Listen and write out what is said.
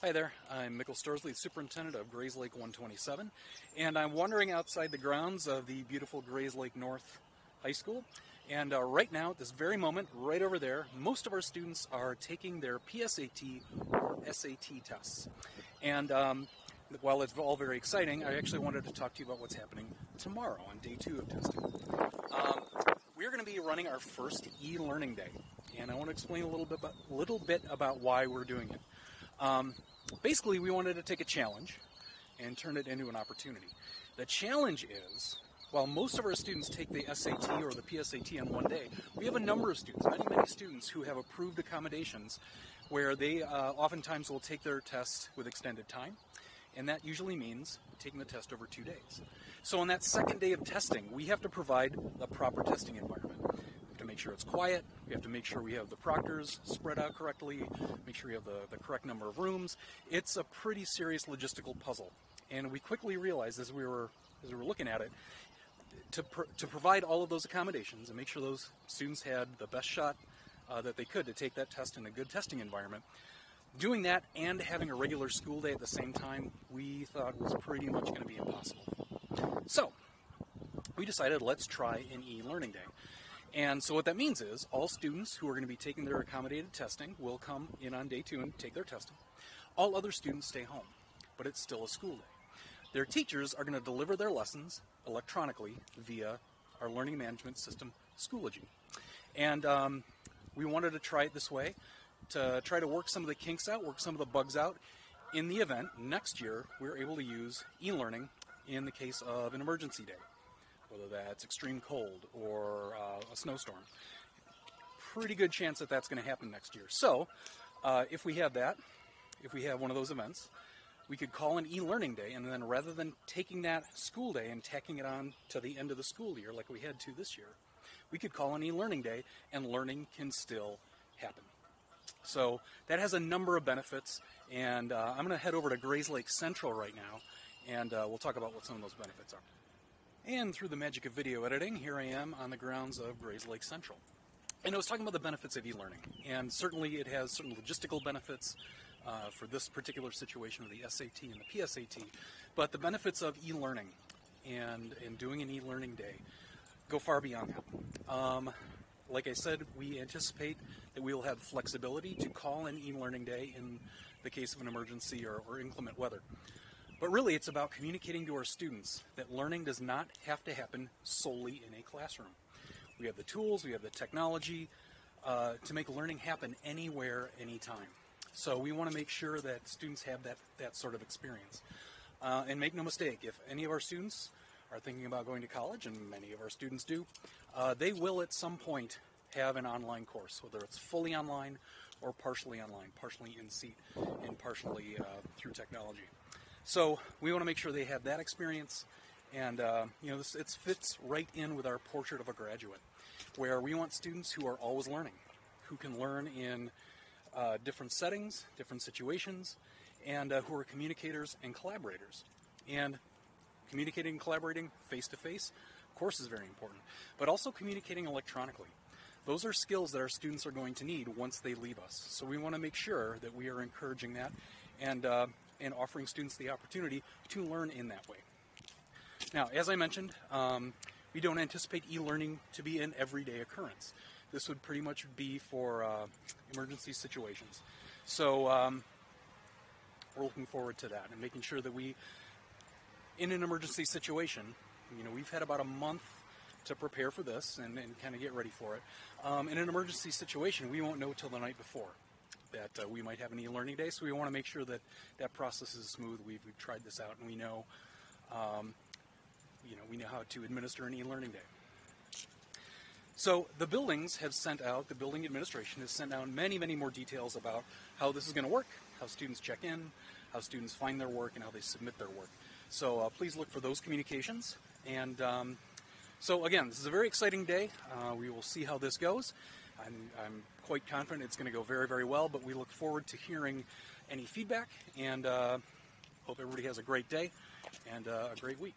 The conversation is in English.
Hi there, I'm Michael Storsley, Superintendent of Grays Lake 127, and I'm wandering outside the grounds of the beautiful Grays Lake North High School. And right now, at this very moment, right over there, most of our students are taking their PSAT or SAT tests. And while it's all very exciting, I actually wanted to talk to you about what's happening tomorrow on day 2 of testing. We're going to be running our first e-learning day, and I want to explain a little bit about why we're doing it. Basically, we wanted to take a challenge and turn it into an opportunity. The challenge is, while most of our students take the SAT or the PSAT on one day, we have a number of students, many students who have approved accommodations where they oftentimes will take their tests with extended time, and that usually means taking the test over 2 days. So on that second day of testing, we have to provide a proper testing environment. We have to make sure it's quiet, we have to make sure we have the proctors spread out correctly, make sure we have the correct number of rooms. It's a pretty serious logistical puzzle, and we quickly realized as we were looking at it, to provide all of those accommodations and make sure those students had the best shot that they could to take that test in a good testing environment, doing that and having a regular school day at the same time, we thought was pretty much going to be impossible. So we decided, let's try an e-learning day. And so what that means is all students who are going to be taking their accommodated testing will come in on day 2 and take their testing. All other students stay home, but it's still a school day. Their teachers are going to deliver their lessons electronically via our learning management system, Schoology. And we wanted to try it this way to try to work some of the kinks out, work some of the bugs out. In the event, next year, we're able to use e-learning in the case of an emergency day, whether that's extreme cold or a snowstorm. Pretty good chance that that's going to happen next year. So if we have one of those events, we could call an e-learning day, and then rather than taking that school day and tacking it on to the end of the school year like we had to this year, we could call an e-learning day and learning can still happen. So that has a number of benefits, and I'm going to head over to Grays Lake Central right now, and we'll talk about what some of those benefits are. And through the magic of video editing, here I am on the grounds of Grays Lake Central. And I was talking about the benefits of e-learning, and certainly it has certain logistical benefits for this particular situation of the SAT and the PSAT, but the benefits of e-learning and doing an e-learning day go far beyond that. Like I said, we anticipate that we will have flexibility to call an e-learning day in the case of an emergency or inclement weather. But really, it's about communicating to our students that learning does not have to happen solely in a classroom. We have the tools, we have the technology to make learning happen anywhere, anytime. So we want to make sure that students have that sort of experience. And make no mistake, if any of our students are thinking about going to college, and many of our students do, they will at some point have an online course, whether it's fully online or partially online, partially in seat and partially through technology. So we want to make sure they have that experience, and it fits right in with our portrait of a graduate, where we want students who are always learning, who can learn in different settings, different situations, and who are communicators and collaborators. And communicating and collaborating face-to-face, of course, is very important, but also communicating electronically. Those are skills that our students are going to need once they leave us. So we want to make sure that we are encouraging that and offering students the opportunity to learn in that way. Now, as I mentioned, we don't anticipate e-learning to be an everyday occurrence. This would pretty much be for emergency situations. So we're looking forward to that and making sure that we, in an emergency situation, we've had about a month to prepare for this and kind of get ready for it. In an emergency situation, we won't know till the night before that we might have an e-learning day, so we want to make sure that that process is smooth. We've tried this out, and we know how to administer an e-learning day. So the buildings have sent out, the building administration has sent out many more details about how this is going to work, how students check in, how students find their work, and how they submit their work. So please look for those communications. And so again, this is a very exciting day. We will see how this goes. I'm quite confident it's going to go very well, but we look forward to hearing any feedback, and hope everybody has a great day and a great week.